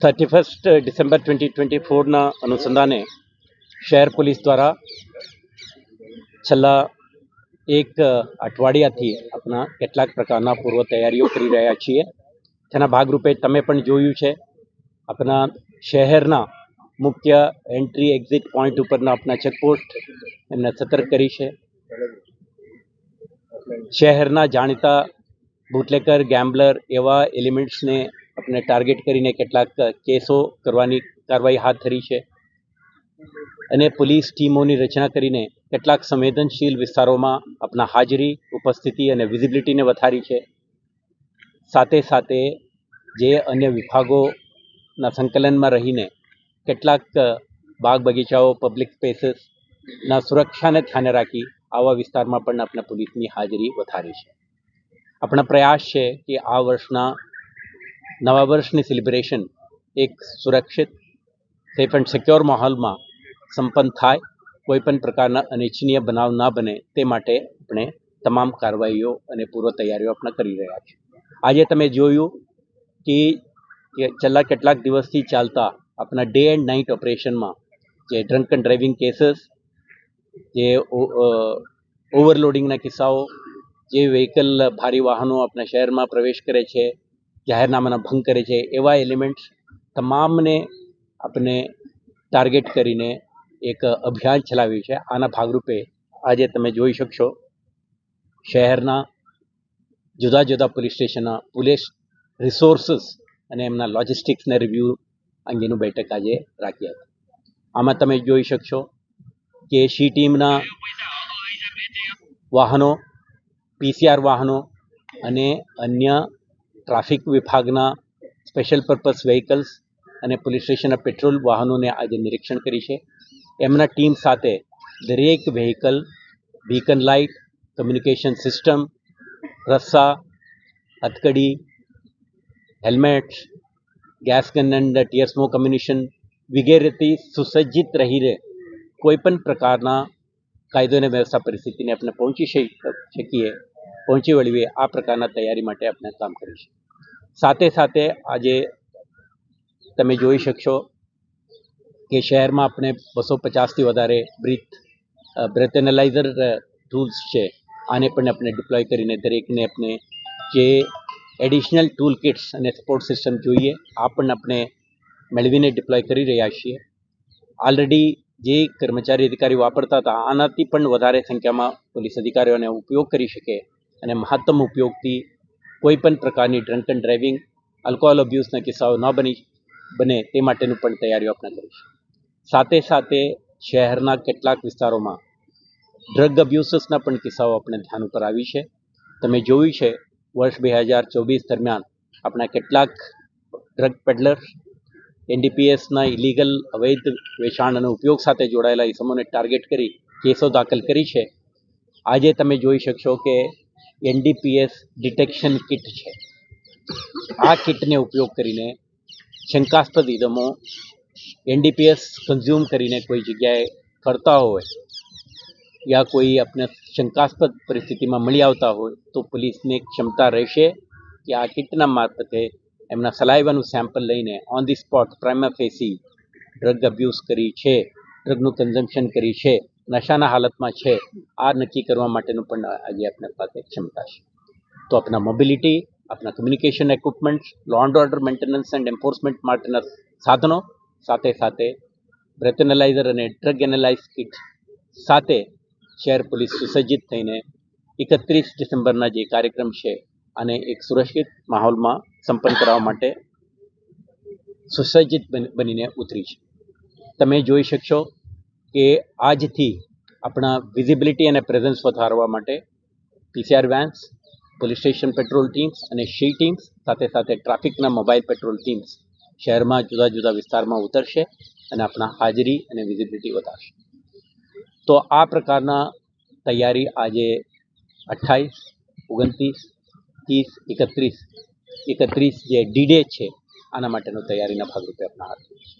31 December 2024ના અનુસંધાને શહેર police દ્વારા છેલ્લા એક અઠવાડિયાથી આપણા કેટલાક પ્રકારના પૂર્વ તૈયારીઓ કરી રહ્યા છીએ. તેના ભાગરૂપે તમે પણ જોયું છે, આપણા શહેરના મુખ્ય એન્ટ્રી એક્ઝિટ પોઈન્ટ ઉપરના આપણા ચેકપોસ્ટ એમને સતર્ક કરી છે. શહેરના જાણીતા બુટલેકર, ગેમ્બલર એવા એલિમેન્ટ્સને આપણે ટાર્ગેટ કરીને કેટલાક કેસો કરવાની કાર્યવાહી હાથ ધરી છે અને પોલીસ ટીમોની રચના કરીને કેટલાક સંવેદનશીલ વિસ્તારોમાં આપણા હાજરી, ઉપસ્થિતિ અને વિઝિબિલિટીને વધારી છે. સાથે સાથે જે અન્ય વિભાગોના સંકલનમાં રહીને કેટલાક બાગ બગીચાઓ, પબ્લિક સ્પેસીસના સુરક્ષાને ધ્યાને રાખી આવા વિસ્તારમાં પણ આપણા પોલીસની હાજરી વધારી છે. આપણા પ્રયાસ છે કે આ વર્ષના નવા વર્ષની સેલિબ્રેશન એક સુરક્ષિત, સેફ એન્ડ સિક્યોર માહોલમાં સંપન્ન થાય, કોઈ પણ પ્રકારના અનિચ્છનીય બનાવ ના બને તે માટે આપણે તમામ કાર્યવાહીઓ અને પૂર્વ તૈયારીઓ આપણે કરી રહ્યા છીએ. આજે તમે જોયું કે છેલ્લા કેટલાક દિવસથી ચાલતા આપણા ડે એન્ડ નાઇટ ઓપરેશનમાં જે ડ્રંક એન્ડ ડ્રાઇવિંગ કેસીસ, જે ઓવરલોડિંગના કિસ્સાઓ, જે વ્હીકલ ભારી વાહનો આપણા શહેરમાં પ્રવેશ કરે છે, જાહેરનામાના ભંગ કરે છે, એવા એલિમેન્ટ્સ તમામને આપણે ટાર્ગેટ કરીને એક અભિયાન ચલાવ્યું છે. આના ભાગરૂપે આજે તમે જોઈ શકશો, શહેરના જુદા જુદા પોલીસ સ્ટેશનના પોલીસ રિસોર્સિસ અને એમના લોજિસ્ટિક્સને રિવ્યૂ અંગેનું બેઠક આજે રાખી હતી. આમાં તમે જોઈ શકશો કે સી ટીમના વાહનો, પીસીઆર વાહનો અને અન્ય ટ્રાફિક વિભાગના સ્પેશિયલ પર્પઝ વ્હીકલ્સ અને પોલીસ સ્ટેશનના પેટ્રોલ વાહનોને આજે નિરીક્ષણ કરી છે. એમના ટીમ સાથે દરેક vehicle, beacon light, communication system, રસ્સા, હથકડી, helmets, gas gun and tear smoke ammunition વગેરેથી સુસજ્જિત રહીને કોઈપણ પ્રકારના કાયદો અને વ્યવસ્થા પરિસ્થિતિને આપણે પહોંચી વળીએ આ પ્રકારના તૈયારી માટે આપણે કામ કરીશું. સાથે સાથે આજે તમે જોઈ શકશો કે શહેરમાં આપણે 250થી વધારે બ્રેથ એનાલાઇઝર ટૂલ્સ છે, આને પણ આપણે ડિપ્લોય કરીને દરેકને આપણે જે એડિશનલ ટૂલ કિટ્સ અને સપોર્ટ સિસ્ટમ જોઈએ આ પણ આપણે મેળવીને ડિપ્લોય કરી રહ્યા છીએ. ઓલરેડી જે કર્મચારી અધિકારી વાપરતા હતા આનાથી પણ વધારે સંખ્યામાં પોલીસ અધિકારીઓને ઉપયોગ કરી શકે અને મહત્તમ ઉપયોગથી કોઈ પણ પ્રકારની ડ્રંક એન્ડ ડ્રાઇવિંગ, આલ્કોહોલ અબ્યુઝના કિસ્સાઓ ન બને તે માટેનું પણ તૈયારીઓ આપણે કરીશું. સાથે સાથે શહેરના કેટલાક વિસ્તારોમાં ડ્રગ અબ્યુસીસના પણ કિસ્સાઓ આપણે ધ્યાન ઉપર આવી છે. તમે જોયું છે, વર્ષ 2024 દરમિયાન આપણા કેટલાક ડ્રગ પેડલર્સ, એનડીપીએસના ઇલીગલ અવૈધ વેચાણ અને ઉપયોગ સાથે જોડાયેલા ઇસમોને ટાર્ગેટ કરી કેસો દાખલ કરી છે. આજે તમે જોઈ શકશો કે એનડીપીએસ ડિટેક્શન કિટ છે. આ કિટને ઉપયોગ કરીને શંકાસ્પદ ઇસમો એનડીપીએસ કન્ઝ્યુમ કરીને કોઈ જગ્યાએ ફરતા હોય યા કોઈ આપણે શંકાસ્પદ પરિસ્થિતિમાં મળી આવતા હોય તો પોલીસને ક્ષમતા રહેશે કે આ કિટના મારફતે એમના સલાઇવાનું સેમ્પલ લઈને on the spot prima facie drug abuse કરી છે, ડ્રગનું કન્ઝમ્પશન કરી છે, નશાના હાલતમાં છે, આ નક્કી કરવા માટેનું પણ આજે આપણા પાસે ક્ષમતા છે. તો આપણા મોબિલિટી, આપણા communication equipments, law and order maintenance and enforcement માટેના સાધનો, સાથે સાથે બ્રેથ એનાલાઇઝર અને ડ્રગ એનાલાઇઝ કિટ સાથે શહેર પોલીસ સુસજ્જિત થઈને 31 ડિસેમ્બરના જે કાર્યક્રમ છે અને એક સુરક્ષિત માહોલમાં સંપન્ન કરવા માટે સુસજ્જિત બનીને ઉતરી છે. તમે જોઈ શકશો કે આજથી આપણા વિઝિબિલિટી અને પ્રેઝન્સ વધારવા માટે PCR vans, police station petrol teams અને સી ટીમ્સ સાથે સાથે ટ્રાફિકના મોબાઈલ પેટ્રોલ ટીમ્સ શહેરમાં જુદા જુદા વિસ્તારમાં ઉતરશે અને આપણા હાજરી અને વિઝિબિલિટી વધારશે. તો આ પ્રકારના તૈયારી આજે 28, 29, 30, 31 જે ડી ડે છે આના માટેનો તૈયારીના ભાગરૂપે આપણા હાથ